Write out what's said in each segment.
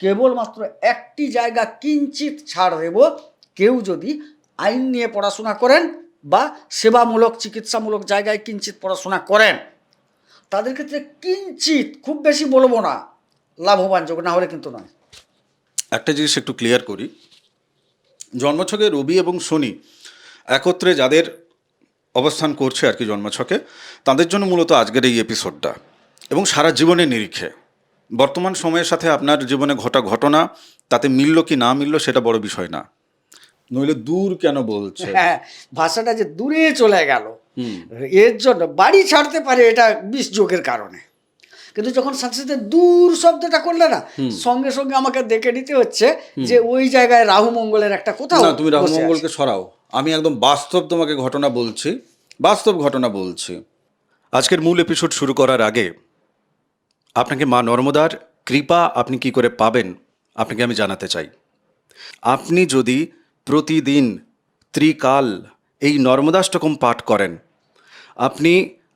কেবলমাত্র একটি জায়গা কিঞ্চিত ছাড় দেব, কেউ যদি আইন নিয়ে পড়াশোনা করেন বা সেবামূলক চিকিৎসামূলক জায়গায় কিঞ্চিত পড়াশোনা করেন, তাদের ক্ষেত্রে কিঞ্চিত, খুব বেশি বলবো না, লাভবানযোগ্য, না হলে কিন্তু নয়। একটা জিনিস একটু ক্লিয়ার করি, জন্মছকে রবি এবং শনি একত্রে যাদের অবস্থান করছে আর কি জন্মছকে, তাদের জন্য মূলত আজকের এই এপিসোডটা, এবং সারা জীবনের নিরিখে বর্তমান সময়ের সাথে আপনার জীবনে ঘটা ঘটনা তাতে মিলল কি না মিলল সেটা বড় বিষয় না, নইলে দূর কেন বলছে। হ্যাঁ, ভাষাটা যে দূরে চলে গেল, এর জন্য বাড়ি ছাড়তে পারে এটা 20 যোগের কারণে, কিন্তু যখন সাথে সাথে দূর শব্দটা করলে না, সঙ্গে সঙ্গে আমাকে দেখে নিতে হচ্ছে যে ওই জায়গায় রাহু মঙ্গলের একটা কোথাও। না, তুমি রাহু মঙ্গলকে সরাও, আমি একদম বাস্তব তোমাকে ঘটনা বলছি, বাস্তব ঘটনা বলছি। আজকের মূল এপিসোড শুরু করার আগে আপনাকে মা নর্মদার কৃপা আপনি কি করে পাবেন আপনাকে আমি জানাতে চাই। আপনি যদি প্রতিদিন ত্রিকাল এই নর্মদাষ্টকম পাঠ করেন, আপনি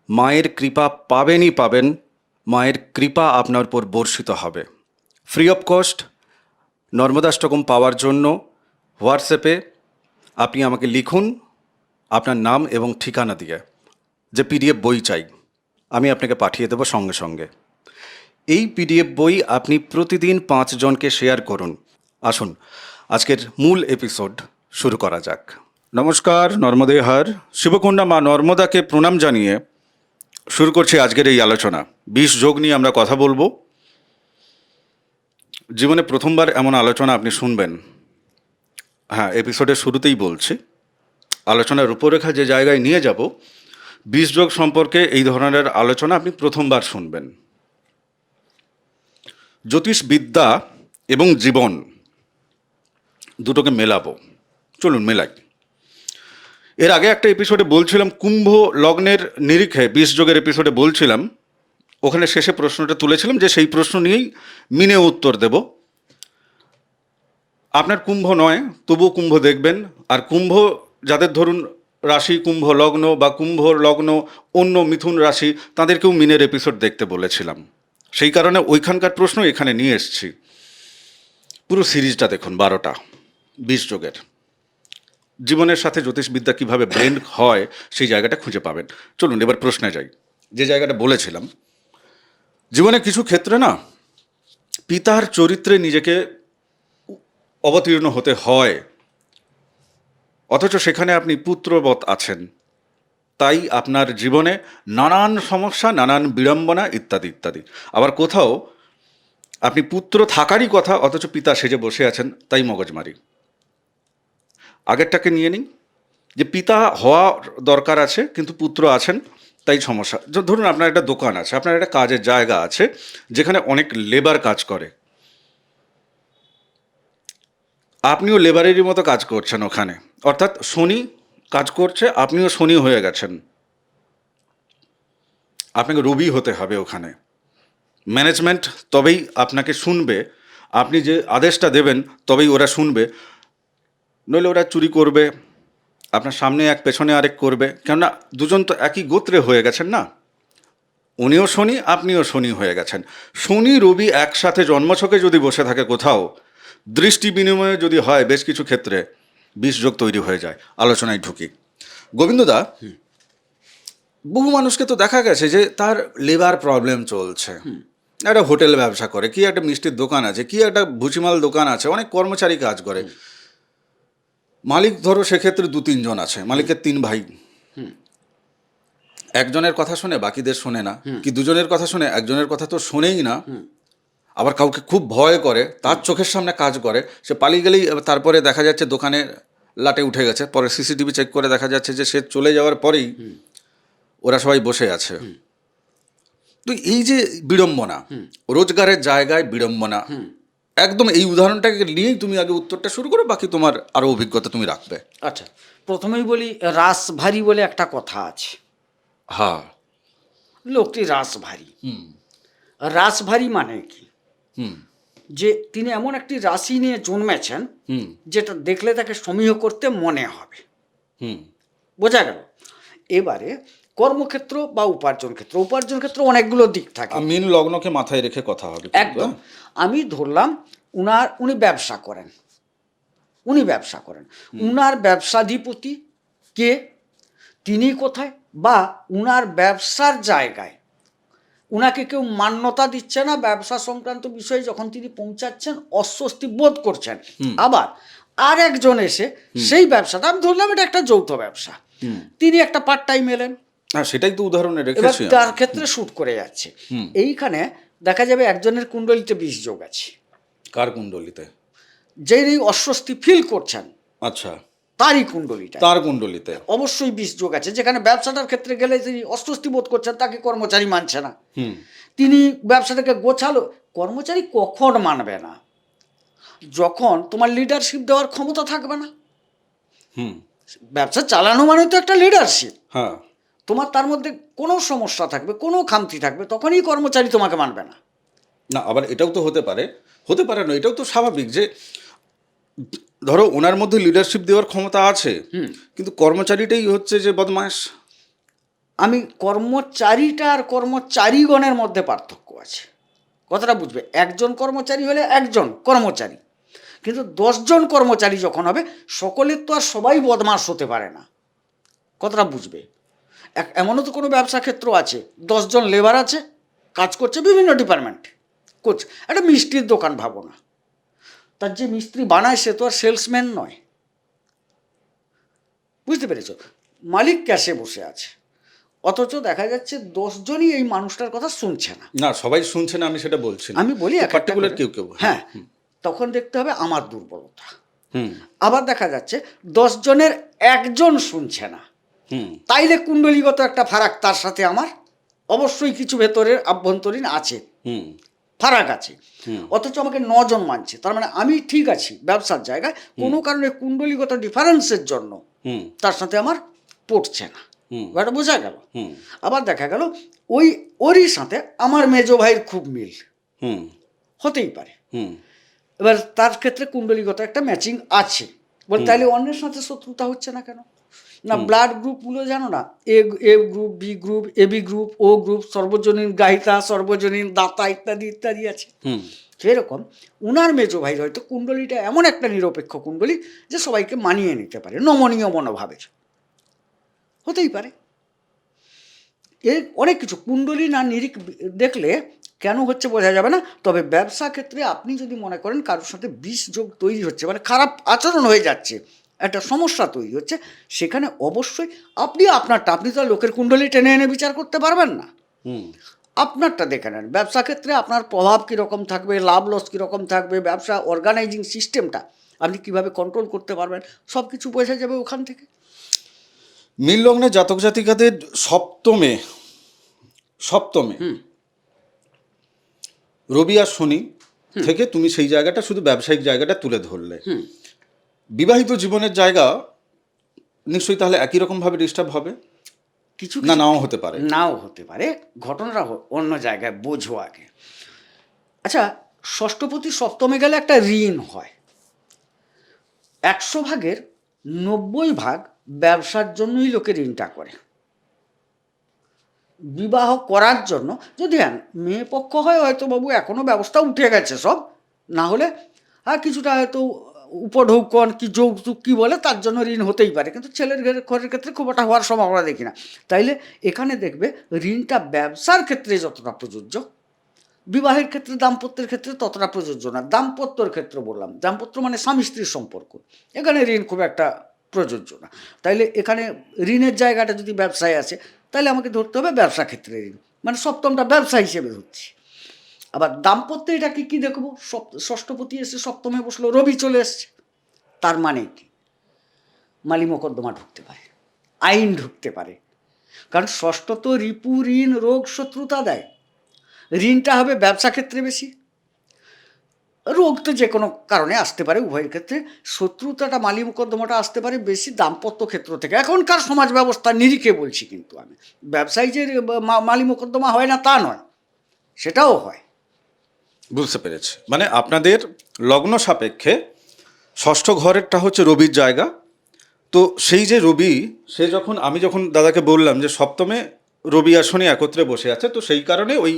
মায়ের কৃপা পাবেনই পাবেন, মায়ের কৃপা আপনার উপর বর্ষিত হবে। ফ্রি অফ কস্ট নর্মদাষ্টকম পাওয়ার জন্য হোয়াটসঅ্যাপে আপনি আমাকে লিখুন আপনার নাম এবং ঠিকানা দিয়ে, যে পিডিএফ বই চাই, আমি আপনাকে পাঠিয়ে দেবো সঙ্গে সঙ্গে। এই পিডিএফ বই আপনি প্রতিদিন 5 জনকে শেয়ার করুন। আসুন আজকের মূল এপিসোড শুরু করা যাক। নমস্কার, নর্মদে হর, শিবকুণ্ডা মা নর্মদাকে প্রণাম জানিয়ে শুরু করছি আজকের এই আলোচনা। 20 যোগ নিয়ে আমরা কথা বলবো। জীবনে প্রথমবার এমন আলোচনা আপনি শুনবেন। হ্যাঁ, এপিসোডের শুরুতেই বলছি, আলোচনার রূপরেখা যে জায়গায় নিয়ে যাব, 20 যোগ সম্পর্কে এই ধরনের আলোচনা আপনি প্রথমবার শুনবেন। জ্যোতিষবিদ্যা এবং জীবন দুটোকে মেলাবো, চলুন মেলাই। এর আগে একটা এপিসোডে বলছিলাম কুম্ভ লগ্নের নিরিখে, 20 যোগের এপিসোডে বলছিলাম, ওখানে শেষে প্রশ্নটা তুলেছিলাম যে সেই প্রশ্ন নিয়েই মিনে উত্তর দেব। আপনার কুম্ভ নয়, তবুও কুম্ভ দেখবেন। আর কুম্ভ যাদের ধরুন রাশি কুম্ভ লগ্ন বা কুম্ভ লগ্ন অন্য মিথুন রাশি, তাদেরকেও মিনের এপিসোড দেখতে বলেছিলাম। সেই কারণে ওইখানকার প্রশ্ন এখানে নিয়ে এসেছি। পুরো সিরিজটা দেখুন, 12টা 20 যোগের। জীবনের সাথে জ্যোতিষবিদ্যা কীভাবে ব্লেন্ড হয় সেই জায়গাটা খুঁজে পাবেন। চলুন এবার প্রশ্নে যাই। যে জায়গাটা বলেছিলাম, জীবনে কিছু ক্ষেত্রে না পিতার চরিত্রে নিজেকে অবতীর্ণ হতে হয়, অথচ সেখানে আপনি পুত্রবৎ আছেন, তাই আপনার জীবনে নানান সমস্যা, নানান বিড়ম্বনা ইত্যাদি ইত্যাদি। আবার কোথাও আপনি পুত্র থাকারই কথা, অথচ পিতা সেজে বসে আছেন, তাই মগজমারি। আগেরটাকে নিয়ে নিই, যে পিতা হওয়া দরকার আছে কিন্তু পুত্র আছেন, তাই সমস্যা। ধরুন আপনার একটা দোকান আছে, আপনার একটা কাজের জায়গা আছে যেখানে অনেক লেবার কাজ করে, আপনিও লেবারেরই মতো কাজ করছেন ওখানে, অর্থাৎ শনি কাজ করছে, আপনিও শনি হয়ে গেছেন। আপনাকে রবি হতে হবে ওখানে। ম্যানেজমেন্ট তবেই আপনাকে শুনবে, আপনি যে আদেশটা দেবেন তবেই ওরা শুনবে, নইলে ওরা চুরি করবে, আপনার সামনে এক পেছনে আরেক করবে। কেননা দুজন তো একই গোত্রে হয়ে গেছেন না, উনিও শনি আপনিও শনি হয়ে গেছেন। শনি রবি একসাথে জন্মছকে যদি বসে থাকে কোথাও, দৃষ্টি বিনিময়ে যদি হয় বেশ কিছু ক্ষেত্রে, 20 যোগ তৈরি হয়ে যায়। আলোচনায় ঢুকি। গোবিন্দদা, বহু মানুষকে তো দেখা গেছে যে তার লেবার প্রবলেম চলছে, একটা হোটেল ব্যবসা করে, কি একটা মিষ্টির দোকান আছে, কি একটা ভুচিমাল দোকান আছে, অনেক কর্মচারী কাজ করে, মালিক ধরো সেক্ষেত্রে 2-3 জন আছে, মালিকের 3 ভাই, একজনের কথা শোনে বাকিদের শোনে না, কি দুজনের কথা শোনে একজনের কথা তো শোনেই না। আবার কাউকে খুব ভয় করে, তার চোখের সামনে কাজ করে, সে পালিয়ে গেলেই তারপরে দেখা যাচ্ছে দোকানে লাটে উঠে গেছে, পরে সিসিটিভি চেক করে দেখা যাচ্ছে যে সে চলে যাওয়ার পরেই ওরা সবাই বসে আছে। তো এই যে বিড়ম্বনা, রোজগারের জায়গায় বিড়ম্বনা, একদম এই উদাহরণটাকে নিয়েই তুমি আগে উত্তরটা শুরু করো, বাকি তোমার আরও অভিজ্ঞতা তুমি রাখবে। আচ্ছা, প্রথমেই বলি, রাসভারী বলে একটা কথা আছে। হ্যাঁ, লোকটি রাসভারী। রাসভারী মানে কি? যে তিনি এমন একটি রাশি নিয়ে জন্মেছেন যেটা দেখলে তাকে সমীহ করতে মনে হবে। বোঝা গেল? এবারে কর্মক্ষেত্র বা উপার্জন ক্ষেত্র অনেকগুলো দিক থাকে। মীন লগ্নকে মাথায় রেখে কথা হবে একদম। আমি ধরলাম উনি ব্যবসা করেন, উনার ব্যবসাধিপতি কে, তিনি কোথায়, বা উনার ব্যবসার জায়গায় উনাকে কেউ মান্যতা দিচ্ছে না, ব্যবসা সংক্রান্ত বিষয়ে যখন তিনি পৌঁছাচ্ছেন অস্বস্তি বোধ করছেন। আবার আর একজন এসে সেই ব্যবসাটা, আমি ধরলাম এটা একটা যৌথ ব্যবসা, তিনি একটা পার্ট টাইম এলেন, সেটাই তো উদাহরণে এবার রেখেছি। তার ক্ষেত্রে শুট করে যাচ্ছে। এইখানে দেখা যাবে একজনের কুণ্ডলিতে 20 যোগ আছে। কার কুণ্ডলিতে? যিনি অস্বস্তি ফিল করছেন আচ্ছা, তারই কুণ্ডলিটা, তার কুণ্ডলিতে অবশ্যই 20 যোগ আছে। যেখানে ব্যবসাটার ক্ষেত্রে গেলে তিনি অস্বস্তি বোধ করছেন, তাকে কর্মচারী মানছে না, তিনি ব্যবসাটাকে গোছালো, কর্মচারী কখন মানবে না? যখন তোমার লিডারশিপ দেওয়ার ক্ষমতা থাকবে না। ব্যবসা চালানো মানে তো একটা লিডারশিপ, হ্যাঁ, তোমার তার মধ্যে কোনো সমস্যা থাকবে, কোনো খামতি থাকবে, তখনই কর্মচারী তোমাকে মানবে না। না আবার এটাও তো হতে পারে না, এটাও তো স্বাভাবিক যে ধরো ওনার মধ্যে লিডারশিপ দেওয়ার ক্ষমতা আছে, কিন্তু কর্মচারীটাই হচ্ছে যে বদমাশ। আমি কর্মচারীটা আর কর্মচারীগণের মধ্যে পার্থক্য আছে, কথাটা বুঝবে। একজন কর্মচারী হলে একজন কর্মচারী, কিন্তু 10 জন কর্মচারী যখন হবে, সকলের তো আর সবাই বদমাশ হতে পারে না, কথাটা বুঝবে। এমনও তো কোনো ব্যবসা ক্ষেত্র আছে, 10 জন লেবার আছে, কাজ করছে বিভিন্ন ডিপার্টমেন্ট করছে। একটা মিষ্টির দোকান ভাবো না, তার যে মিস্ত্রি বানায় সে তো আর সেলসম্যান নয়, বুঝতে পেরেছো? মালিক ক্যাশে বসে আছে, অথচ দেখা যাচ্ছে 10 জনই এই মানুষটার কথা শুনছে না। না সবাই শুনছে না, আমি সেটা বলছি না, আমি বলি পার্টিকুলার কেউ কেউ। হ্যাঁ, তখন দেখতে হবে আমার দুর্বলতা। আবার দেখা যাচ্ছে 10 জনের একজন শুনছে না, তাইলে কুণ্ডলীগত একটা ফারাক তার সাথে আমার অবশ্যই কিছু ভেতরের আভ্যন্তরীণ আছে, ফারাক আছে। অথচ আমাকে 9 জন মানছে, তার মানে আমি ঠিক আছি ব্যবসার জায়গায়, কোনো কারণে কুণ্ডলীগত ডিফারেন্সের জন্য তার সাথে আমার পড়ছে না, এটা বোঝা গেল। আবার দেখা গেল ওরই সাথে আমার মেজো ভাইয়ের খুব মিল, হতেই পারে। এবার তার ক্ষেত্রে কুণ্ডলীগত একটা ম্যাচিং আছে, বলে তাইলে অন্যের সাথে শত্রুতা হচ্ছে না কেন? না ব্লাড গ্রুপগুলো জানো না, A group, B group, AB group, O group, সর্বজনীন গ্রাহিতা, সর্বজনীন দাতা ইত্যাদি ইত্যাদি আছে। সেরকম উনার মেজো ভাই হয়তো কুণ্ডলীটা এমন একটা নিরপেক্ষ কুণ্ডলী যে সবাইকে মানিয়ে নিতে পারে, নমনীয় মনোভাবের, হতেই পারে। এর অনেক কিছু কুণ্ডলী না নিরিখ দেখলে কেন হচ্ছে বোঝা যাবে না। তবে ব্যবসা ক্ষেত্রে আপনি যদি মনে করেন কারোর সাথে 20 যোগ তৈরি হচ্ছে, মানে খারাপ আচরণ হয়ে যাচ্ছে, একটা সমস্যা তৈরি হচ্ছে, সেখানে অবশ্যই আপনি তো লোকের কুণ্ডলী টেনে এনে বিচার করতে পারবেন না, আপনারটা দেখে নেন। ব্যবসা ক্ষেত্রে আপনার প্রভাব কীরকম থাকবে, লাভ লস কীরকম থাকবে, ব্যবসা অর্গানাইজিং সিস্টেমটা আপনি কীভাবে কন্ট্রোল করতে পারবেন, সব কিছু বোঝা যাবে ওখান থেকে। মীন লগ্নে জাতক জাতিকাদের সপ্তমে রবি আর শনি থেকে তুমি সেই জায়গাটা শুধু ব্যবসায়িক জায়গাটা তুলে ধরলে, বিবাহিত জীবনের জায়গা নিশ্চয়ই তাহলে একই রকম ভাবে ডিস্টার্ব হবে, কিছু না নাও হতে পারে, ঘটনাটা অন্য জায়গায় বোঝো আগে। আচ্ছা, ষষ্ঠপতি সপ্তমে গেলে একটা ঋণ হয়, 100 ভাগের 90 ভাগ ব্যবসার জন্যই লোকে ঋণটা করে। বিবাহ করার জন্য যদি মেয়ে পক্ষ হয় হয়তো বাবু এখনও ব্যবস্থা উঠে গেছে সব, না হলে কিছুটা হয়তো উপঢৌকন কি যৌতুক কী বলে তার জন্য ঋণ হতেই পারে, কিন্তু ছেলের ঘরের ক্ষেত্রে খুব একটা হওয়ার সম্ভাবনা দেখি না। তাইলে এখানে দেখবে ঋণটা ব্যবসার ক্ষেত্রে যতটা প্রযোজ্য, বিবাহের ক্ষেত্রে, দাম্পত্যের ক্ষেত্রে ততটা প্রযোজ্য না। দাম্পত্যর ক্ষেত্র বললাম, দাম্পত্য মানে স্বামী স্ত্রীর সম্পর্ক, এখানে ঋণ খুব একটা প্রযোজ্য না। তাইলে এখানে ঋণের জায়গাটা যদি ব্যবসায় আছে, তাহলে আমাকে ধরতে হবে ব্যবসা ক্ষেত্রে ঋণ, মানে সপ্তমটা ব্যবসা হিসেবে ধরছি। আবার দাম্পত্যে এটা কি দেখবো, ষষ্ঠপতি এসে সপ্তমে বসলো, রবি চলে এসছে, তার মানে কি মালি মোকদ্দমা ঢুকতে পারে, আইন ঢুকতে পারে, কারণ ষষ্ঠ তো রিপু, ঋণ, রোগ, শত্রুতা দেয়। ঋণটা হবে ব্যবসা ক্ষেত্রে বেশি, রোগ তো যে কোনো কারণে আসতে পারে উভয়ের ক্ষেত্রে, শত্রুতাটা মালি মোকদ্দমাটা আসতে পারে বেশি দাম্পত্য ক্ষেত্র থেকে। এখনকার সমাজ ব্যবস্থা নিরিখে বলছি, কিন্তু আমি ব্যবসায়ী যে মালি মোকদ্দমা হয় না তা নয়, সেটাও হয়। বুঝতে পেরেছি, মানে আপনাদের লগ্ন সাপেক্ষে ষষ্ঠ ঘরেরটা হচ্ছে রবির জায়গা, তো সেই যে রবি, আমি যখন দাদাকে বললাম যে সপ্তমে রবি আর শনি একত্রে বসে আছে, তো সেই কারণে ওই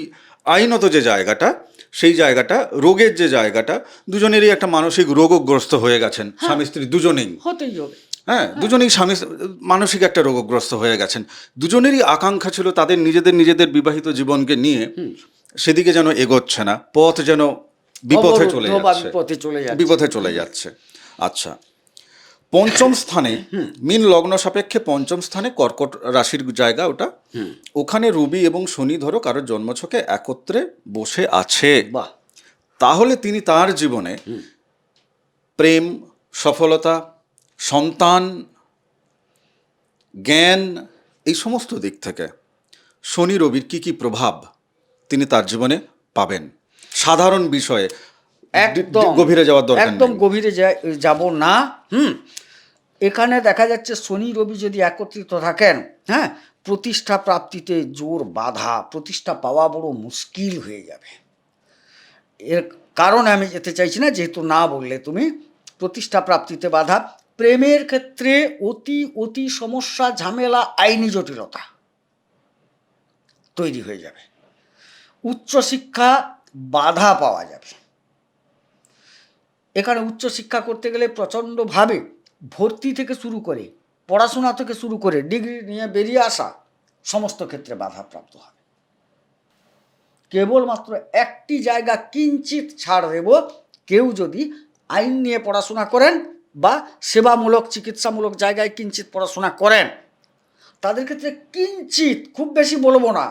আইনত যে জায়গাটা সেই জায়গাটা, রোগের যে জায়গাটা, দুজনেরই একটা মানসিক রোগগ্রস্ত হয়ে গেছেন, স্বামী স্ত্রী দুজনেই। হতেই হবে। হ্যাঁ, দুজনেই মানসিক একটা রোগগ্রস্ত হয়ে গেছেন। দুজনেরই আকাঙ্ক্ষা ছিল তাদের নিজেদের বিবাহিত জীবনকে নিয়ে সেদিকে যেন এগোচ্ছে না, পথ যেন বিপথে চলে যাচ্ছে, বিপথে চলে যাচ্ছে। আচ্ছা, পঞ্চম স্থানে, মীন লগ্ন সাপেক্ষে পঞ্চম স্থানে কর্কট রাশির জায়গা ওটা, ওখানে রবি এবং শনি ধরো কারোর জন্মছকে একত্রে বসে আছে। বাহ। তাহলে তিনি তার জীবনে প্রেম, সফলতা, সন্তান, জ্ঞান, এই সমস্ত দিক থেকে শনি রবির কি কি প্রভাব তিনি তার জীবনে পাবেন? সাধারণ বিষয়ে একদম গভীরে যাওয়ার দরকার নেই। একদম গভীরে যাব না। এখানে দেখা যাচ্ছে শনি রবি যদি একত্রিত থাকেন, হ্যাঁ, প্রতিষ্ঠা প্রাপ্তিতে জোর বাধা, প্রতিষ্ঠা পাওয়া বড় মুশকিল হয়ে যাবে। এর কারণে আমি যেতে চাইছি না, যেহেতু না বললে তুমি। প্রতিষ্ঠা প্রাপ্তিতে বাধা, প্রেমের ক্ষেত্রে অতি সমস্যা, ঝামেলা, আইনি জটিলতা তৈরি হয়ে যাবে। উচ্চশিক্ষা বাধা পাওয়া যাবে। এখানে উচ্চশিক্ষা করতে গেলে প্রচণ্ডভাবে ভর্তি থেকে শুরু করে, পড়াশোনা থেকে শুরু করে, ডিগ্রি নিয়ে বেরিয়ে আসা, সমস্ত ক্ষেত্রে বাধাপ্রাপ্ত হবে। কেবলমাত্র একটি জায়গা কিঞ্চিত ছাড় দেব, কেউ যদি আইন নিয়ে পড়াশোনা করেন বা সেবামূলক চিকিৎসামূলক জায়গায় কিঞ্চিত পড়াশোনা করেন, তাদের ক্ষেত্রে কিঞ্চিত, খুব বেশি বলবো না,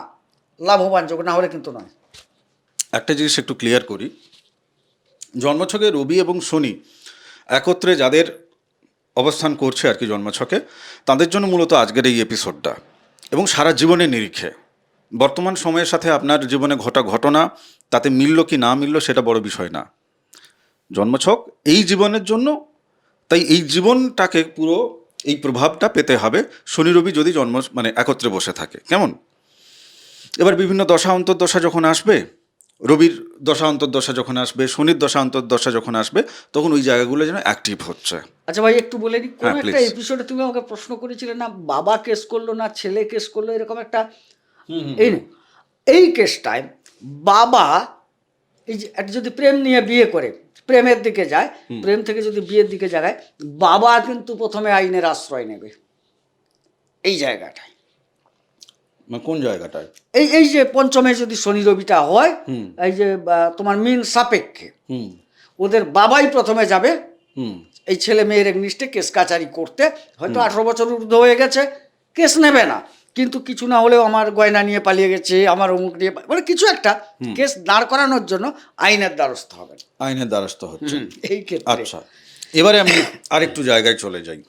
লাভবান যোগ, না হলে কিন্তু নয়। একটা জিনিস একটু ক্লিয়ার করি, জন্মছকে রবি এবং শনি একত্রে যাদের অবস্থান করছে আর কি জন্মছকে, তাদের জন্য মূলত আজকের এই এপিসোডটা, এবং সারা জীবনের নিরিখে বর্তমান সময়ের সাথে আপনার জীবনে ঘটা ঘটনা তাতে মিলল কি না মিলল সেটা বড় বিষয় না। জন্মছক এই জীবনের জন্য, তাই এই জীবনটাকে পুরো এই প্রভাবটা পেতে হবে শনি রবি যদি একত্রে বসে থাকে। কেমন? এবার বিভিন্ন দশা অন্তর্দশা যখন আসবে, রবির দশা অন্তর্দশা যখন আসবে, শনির দশা অন্তর্দশা যখন আসবে, তখন ওই জায়গাগুলো যেন অ্যাক্টিভ হচ্ছে। আচ্ছা ভাই, একটু বলে দিই, কোন হ্যাঁ, একটা please। এপিসোডে তুমি আমাকে প্রশ্ন করেছিলে না, বাবা কেস করলো না ছেলে কেস করলো, এরকম একটা, এই কেসটায় বাবা, এই যে একটা যদি প্রেম নিয়ে বিয়ে করে প্রেমের দিকে যায়, প্রেম থেকে যদি বিয়ের দিকে যায়, বাবা কিন্তু প্রথমে আইনের আশ্রয় নেবে এই জায়গাটায়। কোন জায়গাটায়? এই যে পঞ্চমে যদি শনি রবিটা হয়, এই যে তোমার মীন সাপেক্ষে, ওদের বাবাই প্রথমে যাবে এই ছেলে মেয়ের এগনিস্টে কেস কাচারি করতে। হয়তো 18 বছর ঊর্ধ্ব হয়ে গেছে, কেস নেবে না, কিন্তু কিছু না হলেও আমার গয়না নিয়ে পালিয়ে গেছে, আমার অমুক নিয়ে, মানে কিছু একটা কেস দাঁড় করানোর জন্য আইনের দ্বারস্থ হবে, আইনের দ্বারস্থ হচ্ছে এই ক্ষেত্রে। আচ্ছা, এবারে আমি আরেকটু জায়গায় চলে যাই,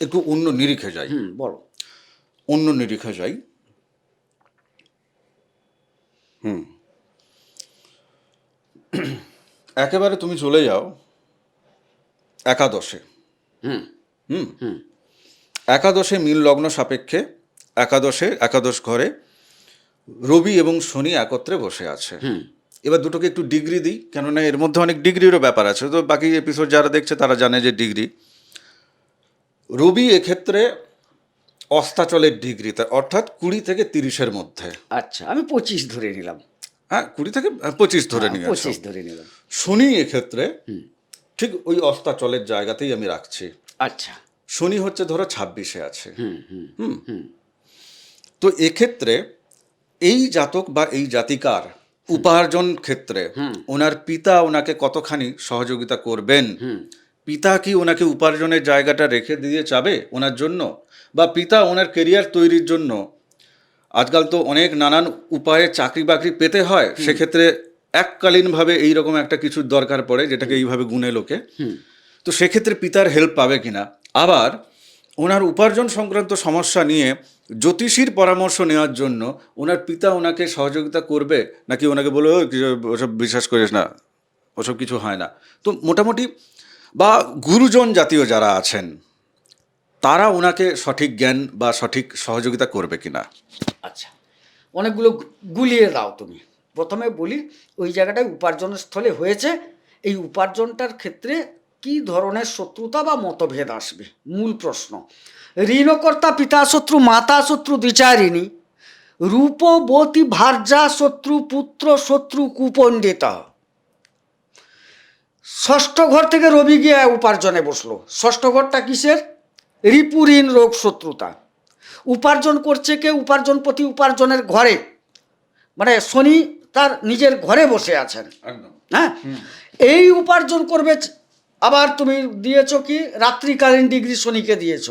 একটু অন্য নিরিখে যাই। বলো। অন্য নিরিখে যাই। একেবারে তুমি চলে যাও একাদশে। একাদশে মীন লগ্ন সাপেক্ষে একাদশ ঘরে রবি এবং শনি একত্রে বসে আছে। এবার দুটোকে একটু ডিগ্রি দিই, কেননা এর মধ্যে অনেক ডিগ্রিরও ব্যাপার আছে, তো বাকি এপিসোড যারা দেখছে তারা জানে যে ডিগ্রি। রবি এক্ষেত্রে অস্তাচলের ডিগ্রিতে, অর্থাৎ 20 থেকে 30-এর মধ্যে। আচ্ছা, আমি 25 ধরে নিলাম। হ্যাঁ, 20 থেকে 25 ধরে নিয়েছি। 25 ধরে নিলাম। শনি এক্ষেত্রে ঠিক ওই অস্তাচলের জায়গাতেই আমি রাখছি। আচ্ছা, শনি হচ্ছে ধরো 26-এ আছে। তো এক্ষেত্রে এই জাতক বা এই জাতিকার উপার্জন ক্ষেত্রে ওনার পিতা ওনাকে কতখানি সহযোগিতা করবেন, পিতা কি ওনাকে উপার্জনের জায়গাটা রেখে দিয়ে যাবে ওনার জন্য, বা পিতা ওনার কেরিয়ার তৈরির জন্য, আজকাল তো অনেক নানান উপায়ে চাকরি বাকরি পেতে হয়, সেক্ষেত্রে এককালীনভাবে এইরকম একটা কিছুর দরকার পড়ে যেটাকে এইভাবে গুণে লোকে, তো সেক্ষেত্রে পিতার হেল্প পাবে কিনা। আবার ওনার উপার্জন সংক্রান্ত সমস্যা নিয়ে জ্যোতিষীর পরামর্শ নেওয়ার জন্য ওনার পিতা ওনাকে সহযোগিতা করবে, নাকি ওনাকে বলবে ওসব বিশ্বাস করিস না, ওসব কিছু হয় না। তো মোটামুটি বা গুরুজন জাতীয় যারা আছেন তারা ওনাকে সঠিক জ্ঞান বা সঠিক সহযোগিতা করবে কিনা। আচ্ছা, অনেকগুলো গুলিয়ে দাও তুমি। প্রথমে বলি, ওই জায়গাটায় উপার্জনের স্থলে হয়েছে, এই উপার্জনটার ক্ষেত্রে কি ধরনের শত্রুতা বা মতভেদ আসবে, মূল প্রশ্ন। ঋণকর্তা পিতা শত্রু, মাতা শত্রু দ্বিচারিণী, রূপবতী ভার্যা শত্রু, পুত্র শত্রু কুপণ্ডিতা। ষষ্ঠ ঘর থেকে রবি গিয়ে উপার্জনে বসলো। ষষ্ঠ ঘরটা কিসের? রিপু, ঋণ, রোগ, শত্রুতা। উপার্জন করছে কে? উপার্জনপতি উপার্জনের ঘরে, মানে শনি তার নিজের ঘরে বসে আছেন। একদম। হ্যাঁ, এই উপার্জন করবে। আবার তুমি দিয়েছ কি? রাত্রিকালীন ডিগ্রি শনিকে দিয়েছ।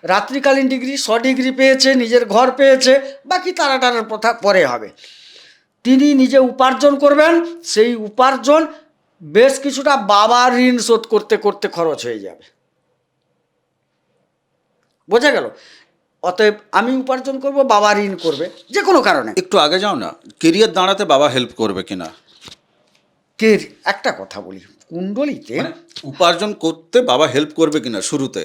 রাত্রিকালীন ডিগ্রি 100 ডিগ্রি পেয়েছে, নিজের ঘর পেয়েছে, বাকি তারাটারের কথা পরে হবে। তিনি নিজে উপার্জন করবেন, সেই উপার্জন বেশ কিছুটা বাবার ঋণ শোধ করতে করতে খরচ হয়ে যাবে। বোঝা গেল? অতএব আমি উপার্জন করব, বাবা ঋণ করবে, যে কোনো কারণে। একটু আগে যাও না, কেরিয়ার দাঁড়াতে বাবা হেল্প করবে কিনা? কে একটা কথা বলি, কুণ্ডলিতে মানে উপার্জন করতে বাবা হেল্প করবে কিনা শুরুতে?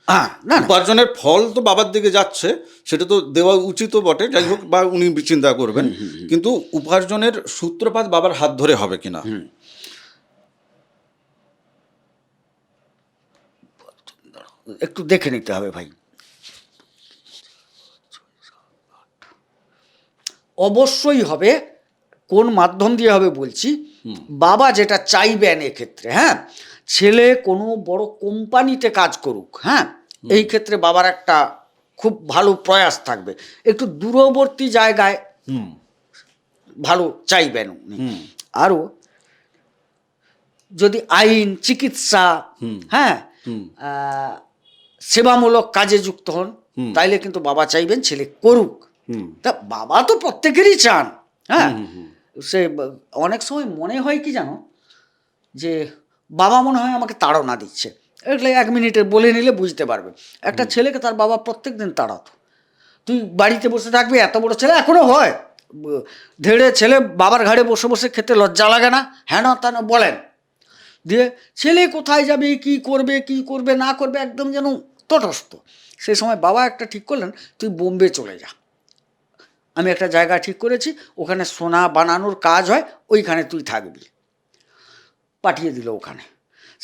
না না, উপার্জনের ফল তো বাবার দিকে যাচ্ছে, সেটা তো দেওয়া উচিতও বটে, যাই হোক, বা উনি চিন্তা করবেন, কিন্তু উপার্জনের সূত্রপাত বাবার হাত ধরে হবে কিনা? একটু দেখে নিতে হবে ভাই। অবশ্যই হবে। কোন মাধ্যম দিয়ে হবে বলছি। বাবা যেটা চাইবেন এক্ষেত্রে, হ্যাঁ, ছেলে কোনো বড় কোম্পানিতে কাজ করুক, হ্যাঁ, এই ক্ষেত্রে বাবার একটা খুব ভালো প্রয়াস থাকবে। একটু দূরবর্তী জায়গায় ভালো চাইবেন উনি। আরও যদি আইন, চিকিৎসা, হ্যাঁ, সেবামূলক কাজে যুক্ত হন, তাইলে কিন্তু বাবা চাইবেন ছেলে করুক। তা বাবা তো প্রত্যেকেরই চান। হ্যাঁ, সে অনেক সময় মনে হয় কি জানো, যে বাবা মনে হয় আমাকে তাড়না দিচ্ছে। এগুলো 1 মিনিটে বলে নিলে বুঝতে পারবে। একটা ছেলেকে তার বাবা প্রত্যেক দিন তাড়াতো। তুই বাড়িতে বসে থাকবি, এত বড় ছেলে, এখনও হয়, ধেড়ে ছেলে বাবার ঘাড়ে বসে বসে খেতে লজ্জা লাগে না, হেন তেন বলেন। দিয়ে ছেলে কোথায় যাবে, কি করবে না করবে, একদম যেন তটস্থ। সেই সময় বাবা একটা ঠিক করলেন, তুই বোম্বে চলে যা, আমি একটা জায়গা ঠিক করেছি, ওখানে সোনা বানানোর কাজ হয়, ওইখানে তুই থাকবি। পাঠিয়ে দিল ওখানে।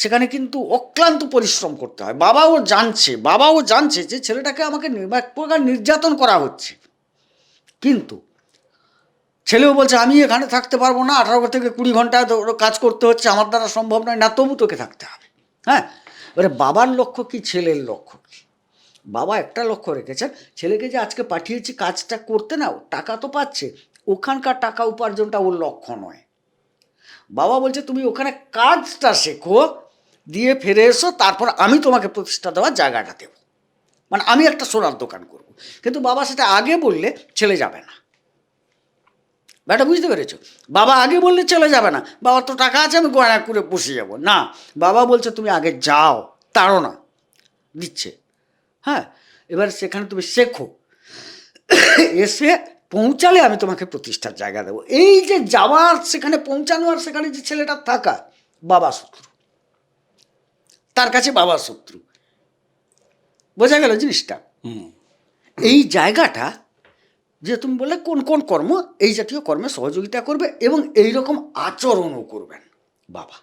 সেখানে কিন্তু অক্লান্ত পরিশ্রম করতে হয়। বাবাও জানছে যে ছেলেটাকে আমাকে এক প্রকার নির্যাতন করা হচ্ছে, কিন্তু ছেলেও বলছে আমি এখানে থাকতে পারবো না, 18 থেকে 20 ঘন্টা কাজ করতে হচ্ছে, আমার দ্বারা সম্ভব নয়। না, তবু তোকে থাকতে হবে। হ্যাঁ, এবারে বাবার লক্ষ্য কি, ছেলের লক্ষ্য কি? বাবা একটা লক্ষ্য রেখেছেন, ছেলেকে যে আজকে পাঠিয়েছি কাজটা করতে, না টাকা তো পাচ্ছে, ওখানকার টাকা উপার্জনটা ওর লক্ষ্য নয়। বাবা বলছে তুমি ওখানে কাজটা শেখো, দিয়ে ফিরে এসো, তারপর আমি তোমাকে প্রতিষ্ঠা দেওয়ার জায়গাটা দেবো, মানে আমি একটা সোনার দোকান করব। কিন্তু বাবা সেটা আগে বললে ছেলে যাবে না। ব্যাটা বুঝতে পেরেছ? বাবা আগে বললে ছেলে যাবে না, বাবা তো টাকা আছে, আমি গয়না করে বসে যাব না। বাবা বলছে তুমি আগে যাও, তাড়না দিচ্ছে। হ্যাঁ, এবার সেখানে তুমি শেখো, এসে পৌঁছালে আমি তোমাকে প্রতিষ্ঠার জায়গা দেবো। এই যে যাওয়ার, সেখানে পৌঁছানো, আর সেখানে যে ছেলেটার থাকা, বাবা শত্রু, তার কাছে বাবা শত্রু। বোঝা গেল জিনিসটা? এই জায়গাটা যে তুমি বললে কোন কোন কর্ম, এই জাতীয় কর্মে সহযোগিতা করবে এবং এই রকম আচরণও করবেন বাবা।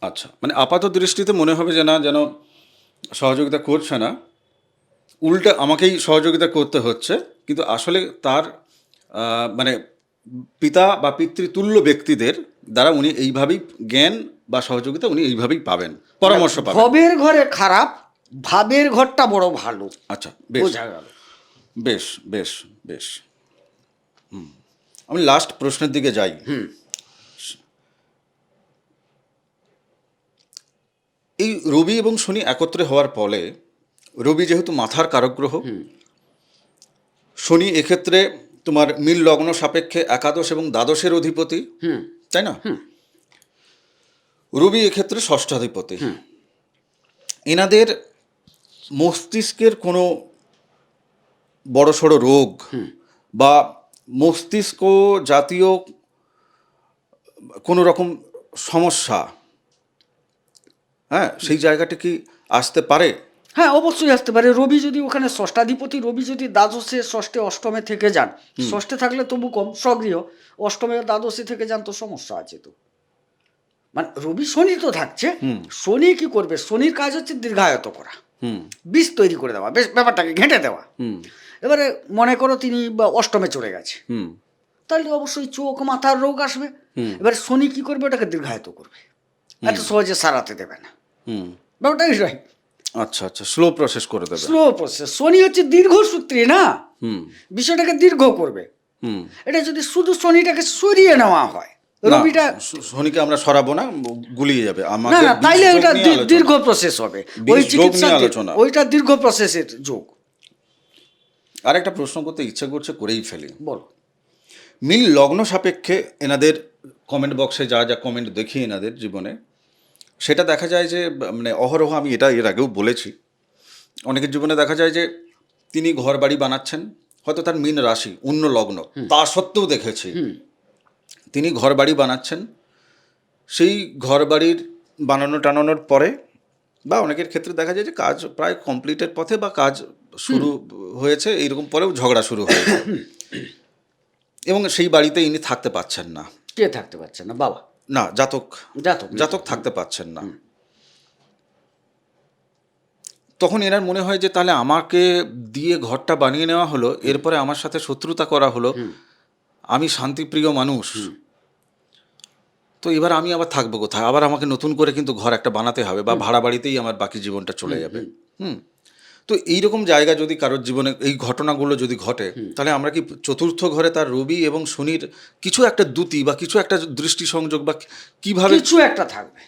আচ্ছা, মানে আপাত দৃষ্টিতে মনে হবে যে না, যেন সহযোগিতা করছে না, উল্টে আমাকেই সহযোগিতা করতে হচ্ছে, কিন্তু আসলে তার মানে পিতা বা পিতৃতুল্য ব্যক্তিদের দ্বারা উনি এইভাবেই জ্ঞান বা সহযোগিতা উনি এইভাবেই পাবেন, পরামর্শ পাবেন। ভবের ঘরে খারাপ, ভাবের ঘরটা বড় ভালো। আচ্ছা, বেশ, বোঝা গেল? বেশ বেশ বেশ। আমি লাস্ট প্রশ্নের দিকে যাই। এই রবি এবং শনি একত্রে হওয়ার ফলে, রবি যেহেতু মাথার কারক গ্রহ, শনি এক্ষেত্রে তোমার মিল লগ্ন সাপেক্ষে একাদশ এবং দ্বাদশের অধিপতি, তাই না? রবি এক্ষেত্রে ষষ্ঠাধিপতি। এনাদের মস্তিষ্কের কোনো বড়সড় রোগ বা মস্তিষ্ক জাতীয় কোনো রকম সমস্যা, হ্যাঁ, সেই জায়গাটা কি আসতে পারে? হ্যাঁ, অবশ্যই আসতে পারে। রবি যদি ওখানে ষষ্ঠাধিপতি, রবি যদি দ্বাদশে, ষষ্ঠে, অষ্টমে থেকে যান, ষষ্ঠে থাকলে তবু কম, স্বগৃহ, অষ্টমে দ্বাদশে থেকে যান তো সমস্যা আছে। তো মানে রবি শনি তো থাকছে, শনি কি করবে? শনির কাজ হচ্ছে দীর্ঘায়ত করা, বিষ তৈরি করে দেওয়া, বেশ ব্যাপারটাকে ঘেঁটে দেওয়া। এবারে মনে করো তিনি অষ্টমে চলে গেছে, তাহলে অবশ্যই চোখ মাথার রোগ আসবে। এবার শনি কি করবে, ওটাকে দীর্ঘায়িত করবে, এত সহজে সারাতে দেবে না। ব্যাপারটা এটাই। আচ্ছা আচ্ছা, স্লো প্রসেস করে দেবে। Slow process. শনি হচ্ছে দীর্ঘসূত্রী না, বিষয়টাকে দীর্ঘ করবে। এটা যদি শুধু শনিটাকে সরিয়ে নেওয়া হয়, রবিটা শনিকে আমরা সরাবো না, গুলিয়ে যাবে না না, তাইলে ওইটা দীর্ঘ প্রসেস হবে। ওই চিকিৎসা ওইটা দীর্ঘ প্রসেসের যোগ। আর একটা প্রশ্ন করতে ইচ্ছা করছে, করেই ফেলি। বল। মিল লগ্ন সাপেক্ষে এনাদের কমেন্ট বক্সে যা যা কমেন্ট দেখি এনাদের জীবনে, সেটা দেখা যায় যে মানে অহরহ, আমি এটা এর আগেও বলেছি, অনেকের জীবনে দেখা যায় যে তিনি ঘর বাড়ি বানাচ্ছেন, হয়তো তার মীন রাশি অন্য লগ্ন, তা সত্ত্বেও দেখেছি তিনি ঘর বাড়ি বানাচ্ছেন। সেই ঘর বাড়ির বানানো টানানোর পরে, বা অনেকের ক্ষেত্রে দেখা যায় যে কাজ প্রায় কমপ্লিটের পথে বা কাজ শুরু হয়েছে, এইরকম পরেও ঝগড়া শুরু হয়েছে এবং সেই বাড়িতে ইনি থাকতে পাচ্ছেন না। কে থাকতে পারছে না? বাবা না, জাতক জাতক জাতক থাকতে পাচ্ছেন না। তখন এনার মনে হয় যে তাহলে আমাকে দিয়ে ঘরটা বানিয়ে নেওয়া হলো, এরপরে আমার সাথে শত্রুতা করা হলো, আমি শান্তিপ্রিয় মানুষ, তো এবার আমি আবার থাকবো কোথায়? আবার আমাকে নতুন করে কিন্তু ঘর একটা বানাতে হবে, বা ভাড়া বাড়িতেই আমার বাকি জীবনটা চলে যাবে। তো এইরকম জায়গা যদি কারোর জীবনে এই ঘটনাগুলো যদি ঘটে, তাহলে আমরা কি চতুর্থ ঘরে তার রবি এবং শনির কিছু একটা দ্যুতি বা কিছু একটা দৃষ্টি সংযোগ বা কিভাবে কিছু একটা থাকবে,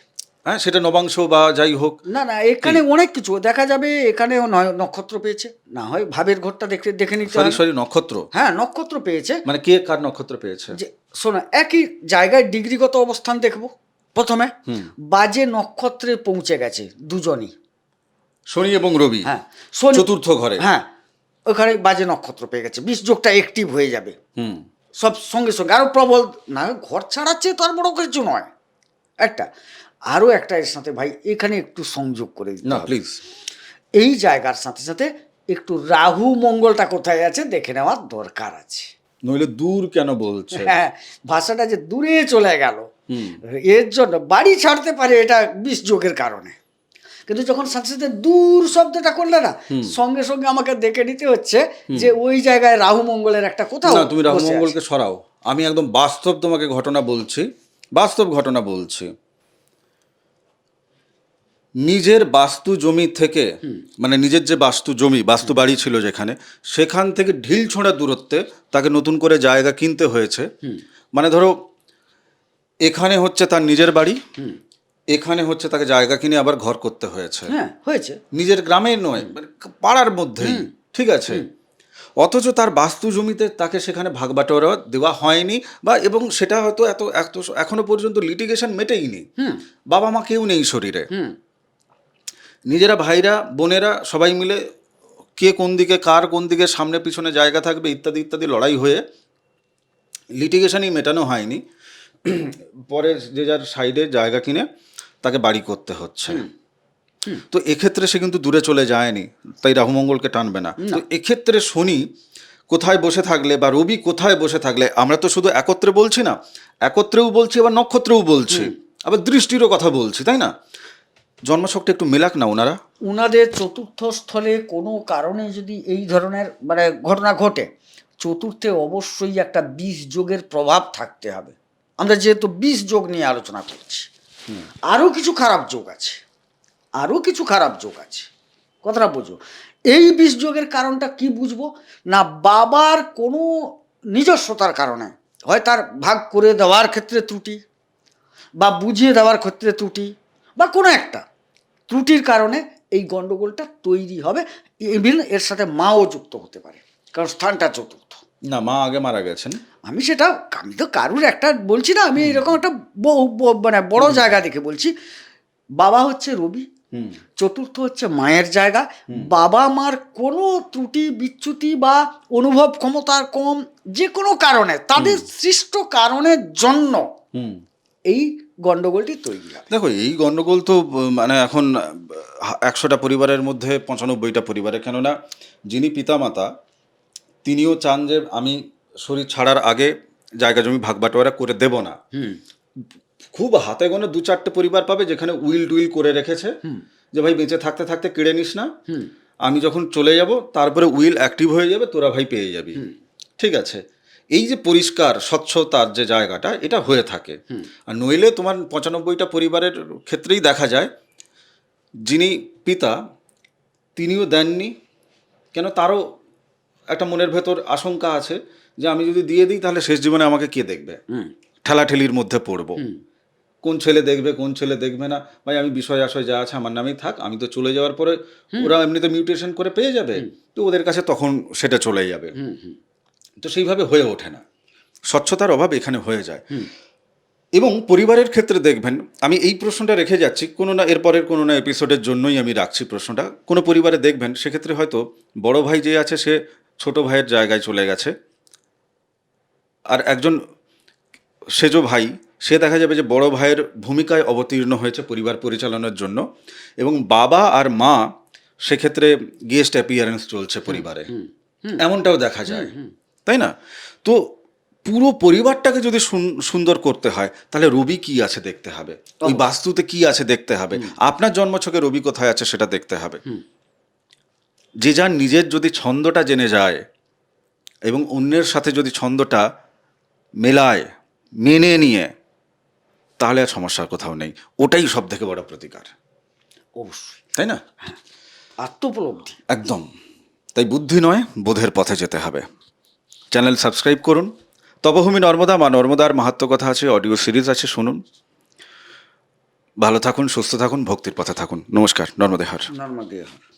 হ্যাঁ, সেটা নবাংশ বা যাই হোক। না না, এখানে অনেক কিছু দেখা যাবে। এখানেও নক্ষত্র পেয়েছে, না হয় ভাবের ঘরটা দেখে নিতে হবে। সরি, নক্ষত্র। হ্যাঁ, নক্ষত্র পেয়েছে। মানে কে কার নক্ষত্র পেয়েছে? যে শোনো, একই জায়গায় ডিগ্রিগত অবস্থান দেখবো প্রথমে। বাজে নক্ষত্রে পৌঁছে গেছে দুজনই, শনি এবং রবি। হ্যাঁ, চতুর্থ ঘরে। হ্যাঁ, ওখানে বাজে নক্ষত্র পেয়ে গেছে, 20 যোগটা অ্যাক্টিভ হয়ে যাবে সব সঙ্গে সঙ্গে। আরো প্রবল না, ঘর ছাড়াচ্ছে তো আর বড় কিছু নয়। একটা আরও একটা এর সাথে ভাই এখানে একটু সংযোগ করে দিতে না হবে। প্লিজ। এই জায়গার সাথে সাথে একটু রাহু মঙ্গলটা কোথায় আছে দেখে নেওয়ার দরকার আছে। নইলে দূর কেন বলছে? হ্যাঁ, ভাষাটা যে দূরে চলে গেল, এর জন্য বাড়ি ছাড়তে পারে এটা 20 যোগের কারণে। কিন্তু যখন সাথে সাথে দূর শব্দটা করলে না, সঙ্গে সঙ্গে আমাকে দেখে নিতে হচ্ছে যে ওই জায়গায় রাহু মঙ্গলের একটা কোথাও। না, তুমি রাহু মঙ্গলকে সরাও, আমি একদম বাস্তব তোমাকে ঘটনা বলছি, বাস্তব ঘটনা বলছি। নিজের বাস্তু জমি থেকে, মানে নিজের যে বাস্তু জমি, বাস্তু বাড়ি ছিল যেখানে, সেখান থেকে ঢিল ছোঁড়া দূরত্বে তাকে নতুন করে জায়গা কিনতে হয়েছে। মানে ধরো এখানে হচ্ছে তার নিজের বাড়ি, এখানে হচ্ছে তাকে জায়গা কিনে আবার ঘর করতে হয়েছে। হ্যাঁ, হয়েছে। নিজের গ্রামে নয়, মানে পাড়ার মধ্যেই, ঠিক আছে। অথচ তার বাস্তু জমিতে তাকে সেখানে ভাগ বাটোয়ারা দেওয়া হয়নি, বা এবং সেটা হয়তো এত এখনো পর্যন্ত লিটিগেশন মেটেইনি। বাবা মা কেউ নেই শরীরে, নিজেরা ভাইরা বোনেরা সবাই মিলে কে কোন দিকে, কার কোন দিকে সামনে পিছনে জায়গা থাকবে ইত্যাদি ইত্যাদি লড়াই হয়ে লিটিগেশনই মেটানো হয়নি। পরে যে যার সাইডে জায়গা কিনে তাকে বাড়ি করতে হচ্ছে। তো এক্ষেত্রে সে কিন্তু দূরে চলে যায়নি, তাই রাহুমঙ্গলকে টানবে না। তো এক্ষেত্রে শনি কোথায় বসে থাকলে বা রবি কোথায় বসে থাকলে, আমরা তো শুধু একত্রে বলছি না, একত্রেও বলছি আবার নক্ষত্রেও বলছি, আবার দৃষ্টিরও কথা বলছি, তাই না? জন্মশকটা একটু মেলাক না ওনারা। ওনাদের চতুর্থ স্থলে কোনো কারণে যদি এই ধরনের মানে ঘটনা ঘটে, চতুর্থে অবশ্যই একটা 20 যোগের প্রভাব থাকতে হবে। আমরা যেহেতু 20 যোগ নিয়ে আলোচনা করছি, আরও কিছু খারাপ যোগ আছে, আরও কিছু খারাপ যোগ আছে, কথাটা বুঝো। এই 20 যোগের কারণটা কি বুঝবো না, বাবার কোনো নিজস্বতার কারণে, হয় তার ভাগ করে দেওয়ার ক্ষেত্রে ত্রুটি, বা বুঝিয়ে দেওয়ার ক্ষেত্রে ত্রুটি, বা কোনো একটা ত্রুটির কারণে এই গণ্ডগোলটা তৈরি হবে। ইভিন এর সাথে মাও যুক্ত হতে পারে, কারণ স্থানটা চতুর্থ। না, মা আগে মারা গেছেন। আমি তো কারুর একটা বলছি না, আমি এরকম একটা মানে বড় জায়গা দেখে বলছি। বাবা হচ্ছে রবি, চতুর্থ হচ্ছে মায়ের জায়গা। বাবা মার কোনো ত্রুটি বিচ্যুতি বা অনুভব ক্ষমতার কম, যে কোনো কারণে, তাদের সৃষ্ট কারণের জন্য এই গন্ডগোলটি তৈরি হয়। দেখো, এই গন্ডগোল তো মানে এখন 100টা পরিবারের মধ্যে 95টা পরিবারে, কেননা যিনি পিতামাতা তিনিও চান যে আমি শরীর ছাড়ার আগে জায়গা জমি ভাগ বাটোয়ারা করে দেব না। খুব হাতে গোনা 2-4টে পরিবার পাবে যেখানে উইল টুইল করে রেখেছে যে ভাই বেঁচে থাকতে থাকতে কেড়ে নিস না, আমি যখন চলে যাব তারপরে উইল অ্যাক্টিভ হয়ে যাবে, তোরা ভাই পেয়ে যাবি, ঠিক আছে। এই যে পরিষ্কার স্বচ্ছতার যে জায়গাটা এটা হয়ে থাকে। আর নইলে তোমার 95টা পরিবারের ক্ষেত্রেই দেখা যায় যিনি পিতা তিনিও দেননি, কেন তারও একটা মনের ভেতর আশঙ্কা আছে যে আমি যদি দিয়ে দিই তাহলে শেষ জীবনে আমাকে কে দেখবে, ঠেলাঠেলির মধ্যে পড়বো, কোন ছেলে দেখবে কোন ছেলে দেখবে না, ভাই আমি বিষয় আশয় যা আছে আমার নামেই থাক, আমি তো চলে যাওয়ার পরে ওরা এমনিতে মিউটেশন করে পেয়ে যাবে, তো ওদের কাছে তখন সেটা চলে যাবে। তো সেইভাবে হয়ে ওঠে না, স্বচ্ছতার অভাব এখানে হয়ে যায়। এবং পরিবারের ক্ষেত্রে দেখবেন, আমি এই প্রশ্নটা রেখে যাচ্ছি কোনো না এরপরের কোনো না এপিসোডের জন্যই আমি রাখছি প্রশ্নটা। কোনো পরিবারে দেখবেন সেক্ষেত্রে হয়তো বড় ভাই যে আছে সে ছোট ভাইয়ের জায়গায় চলে গেছে, আর একজন সেজ ভাই সে দেখা যাবে যে বড় ভাইয়ের ভূমিকায় অবতীর্ণ হয়েছে পরিবার পরিচালনার জন্য, এবং বাবা আর মা সেক্ষেত্রে গেস্ট অ্যাপিয়ারেন্স চলছে পরিবারে, এমনটাও দেখা যায়, তাই না? তো পুরো পরিবারটাকে যদি সুন্দর করতে হয় তাহলে রবি কি আছে দেখতে হবে, ওই বাস্তুতে কি আছে দেখতে হবে, আপনার জন্মছকে রবি কোথায় আছে সেটা দেখতে হবে। যে যার নিজের যদি ছন্দটা জেনে যায় এবং অন্যের সাথে যদি ছন্দটা মেলায়, মেনে নিয়ে, তাহলে আর সমস্যার কোথাও নেই। ওটাই সব থেকে বড় প্রতিকার, অবশ্যই, তাই না? আত্মোপলব্ধি একদম। তাই বুদ্ধি নয় বোধের পথে যেতে হবে। চ্যানেল সাবস্ক্রাইব করুন। তপভূমি নর্মদা, মা নর্মদার মাহাত্ম্য কথা আছে, অডিও সিরিজ আছে, শুনুন। ভালো থাকুন, সুস্থ থাকুন, ভক্তির পথে থাকুন। নমস্কার। নর্মদে হর। নর্মদে হর।